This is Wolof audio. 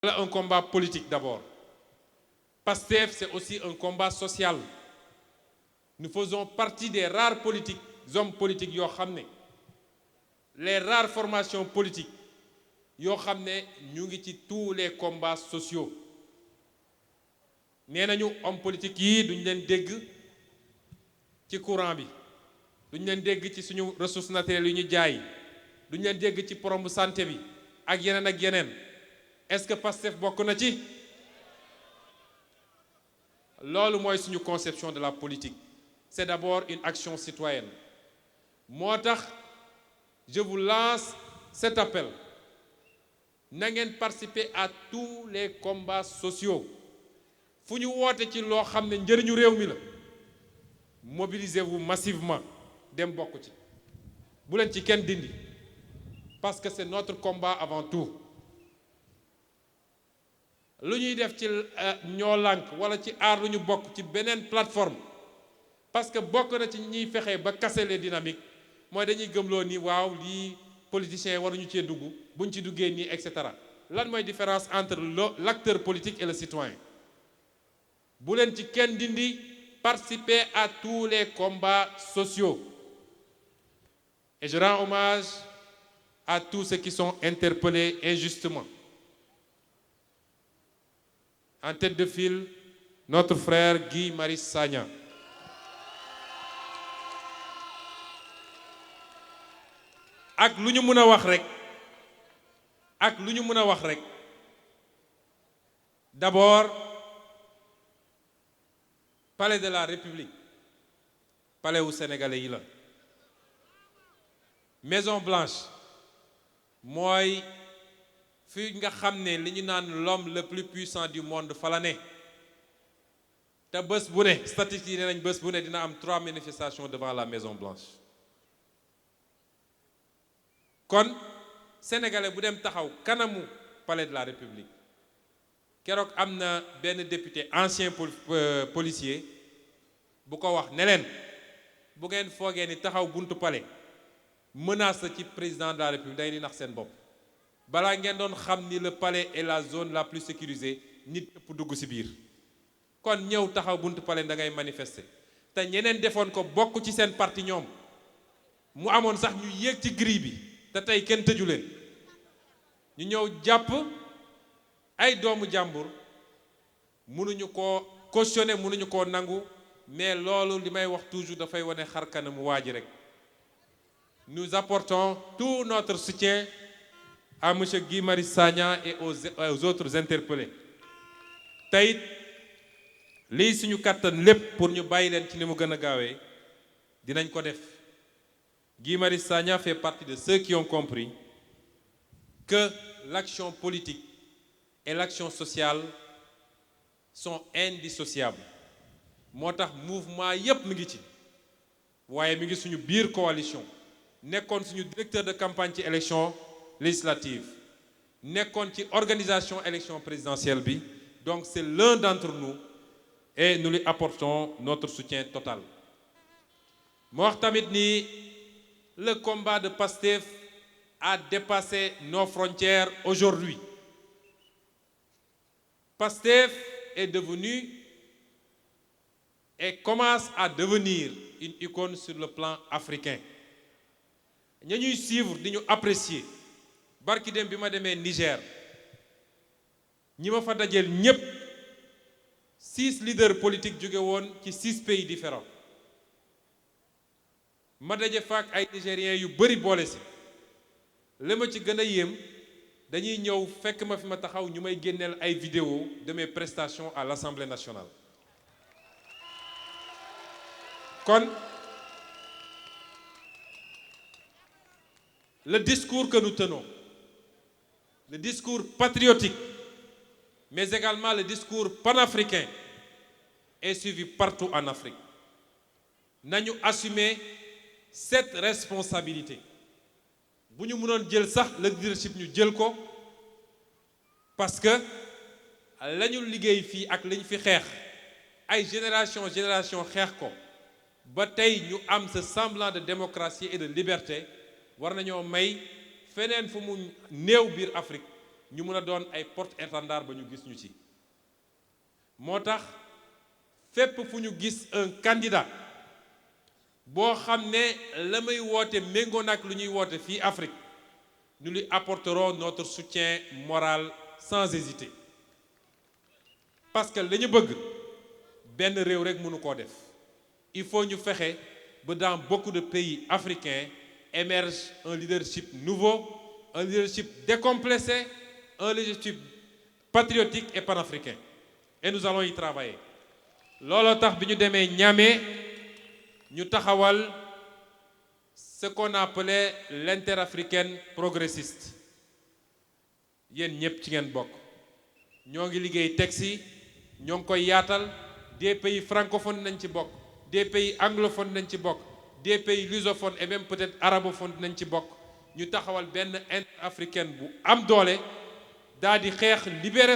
Un combat politique d'abord. PASTEF, c'est aussi un combat social. Nous faisons partie des rares hommes politiques yoo xam ne les rares formations politiques yoo xam ne ñu ngi ci tous les combats sociaux. nee nañu hommes politiques yi duñ leen dégg ci courant bi duñ leen dégg ci suñu ressources naturelles yu ñu jaay duñ leen dégg ci problème santé bi ak yeneen. Est-ce que PASTEF bokk na ci? Loolu mooy suñu conception de la politique. C'est d'abord une action citoyenne. moo tax je vous lance cet appel. na ngeen participer à tous les combats sociaux. fu ñu woote ci loo xam ne njëriñu réew mi la. mobilisez-vous massivement dem bokk ci. bu leen ci kenn dindi. parce que c'est notre combat avant tout. lu ñuy def ci ñoo lànk wala ci aar lu ñu bokk ci beneen plateforme parce que bokk na ci ñuy fexe ba casser les dynamiques mooy dañuy gëmloo ni waaw lii politiciens waruñu cee dugg buñ ci duggee nii et cetera lan mooy différence entre l'acteur politique et le citoyen bu leen ci kenn dindi participer à tous les combats sociaux et je rends hommage à tous ceux qui sont interpellés injustement. En tête de file, notre frère Guy Marius Sagna. ak lu ñu mën a wax rek d'abord palais de la République palais wu sénégalais yi la Maison Blanche mooy fi nga xam ne li ñu naan l'homme le plus puissant du monde fa la ne te bés bu ne statistiques yi nee nañ bés bu ne dina am 3 manifestations devant la Maison Blanche kon sénégalais bu dem taxaw kanamu palais de la République keroog am na benn député ancien policier bu ko wax ne leen bu ngeen foogee ni taxaw buntu palais menace ci président de la République day di nax seen bopp. balaa ngeen doon xam ni le palais est la zone la plus sécurisée nit ëpp dugg ci biir kon ñëw taxaw buntu palais da ngay manifester te ñeneen defoon ko bokk ci seen parti ñoom mu amoon sax ñu yéeg ci grille bi te tey kenn tëju leen ñu ñëw jàpp ay doomu jàmbur mënuñu koo cautionner mënuñu koo nangu mais loolu li may wax toujours dafay wane xar kanamu waa ji rek nous apportons tout notre soutien à monsieur Guy Marius Sagna et aux autres interpellés tey lii suñu kàttan lépp pour ñu bàyyi leen ci ni mu gën a gaawee dinañ ko def Guy Marius Sagna fait partie de ceux qui ont compris que l'action politique et l'action sociale sont indissociables moo tax mouvement yépp mi ngi ci waaye mi ngi suñu biir coalition nekkoon suñu directeur de campagne ci élection législative nekkoon ci organisation élection présidentielle bi donc c'est l'un d'entre nous et nous lui apportons notre soutien total moo wax tamit ni le combat de PASTEF a dépassé nos frontières aujourd'hui PASTEF est devenu et commence à devenir une icône sur le plan africain ña ñuy suivre di ñu apprécier barki dem bi ma demee Niger ñi ma fa dajeel ñépp 6 leaders politiques jóge woon ci 6 pays différents ma daje fa ak ay nigériens yu bari boole si li ma ci gën a yéem dañuy ñëw fekk ma fi ma taxaw ñu may génneel ay vidéos de mes prestations à l'Assemblée nationale kon le discours que nous tenons le discours patriotique mais également le discours panafricain est suivi partout en Afrique nañu assumer cette responsabilité bu ñu mënoon jël sax le leadership ñu jël ko parce que lañu liggéey fii ak lañu fi xeex ay génération xeex ko ba tey ñu am ce semblant de démocratie et de liberté war nañoo may feneen fu mu néew biir Afrique ñu mën a doon ay porte-étendard ba ñu gis ñu ci moo tax fépp fu ñu gis un candidat boo xam ne la muy woote méngoo nag lu ñuy woote fii Afrique nous lui apporterons notre soutien moral sans hésiter parce que la ñu bëgg benn réew rek mënu koo def il faut ñu fexe ba dans beaucoup de pays africains émerge un leadership nouveau, un leadership décomplexé, un leadership patriotique et panafricain. Et nous allons y travailler. Looloo tax bi ñu demee Niamey ñu taxawal ce qu'on appelait l'interafricaine progressiste yéen ñëpp ci ngeen bokk ñoo ngi liggéey texte yi ñoo ngi koy yaatal des pays francophones nañ ci bokk des pays anglophones nañ ci bokk des pays lusophones et même peut-être arabophones nañ ci bokk ñu taxawal benn interafricaine bu am doole daal di xeex libérer